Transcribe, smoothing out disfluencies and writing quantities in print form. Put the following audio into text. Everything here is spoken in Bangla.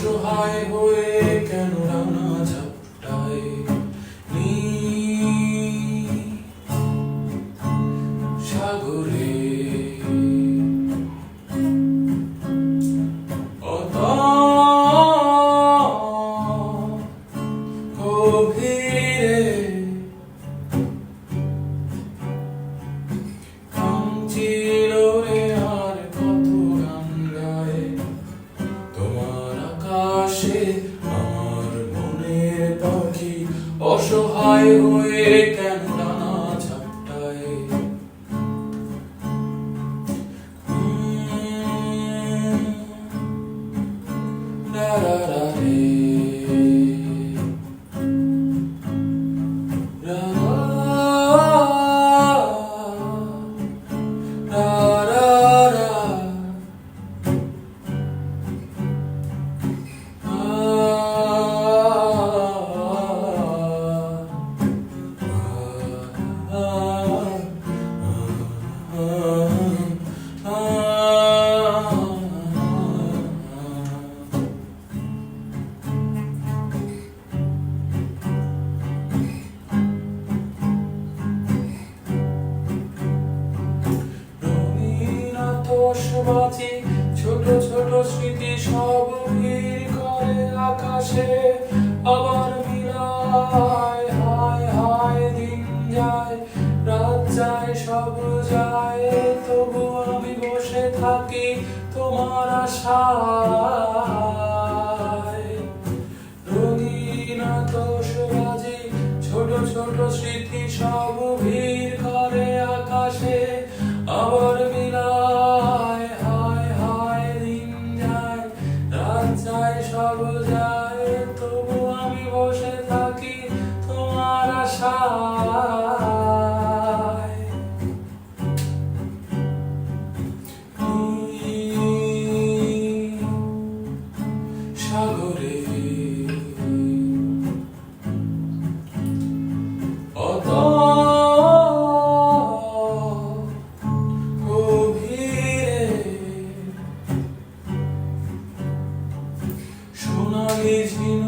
অসহায় হয়ে কেন ডানা ঝাপটায় সাগরে গভীরে ছিল রে আর কত গান গায় তোমার আকাশে আমার মনের পাখি অসহায় হয়ে কেন ডানা ঝাপটায় রা রা রা রে রা রা রা রা বাঁচি ছোট ছোট স্মৃতি সব ভিড় করে আকাশে আবার মিলায় হায় হায় দিন যায় রাত যায় সব যায় তবু আমি বসে থাকি তোমার আশায় রঙিন আতশবাজি ছোট ছোট স্মৃতি সব ভিড় করে আকাশে আবার মিলায় হায় হায় দিন যায় রাত যায় সব যায় তবু আমি বসে থাকি তোমার আশায় সাগরে সোনালি ঝিল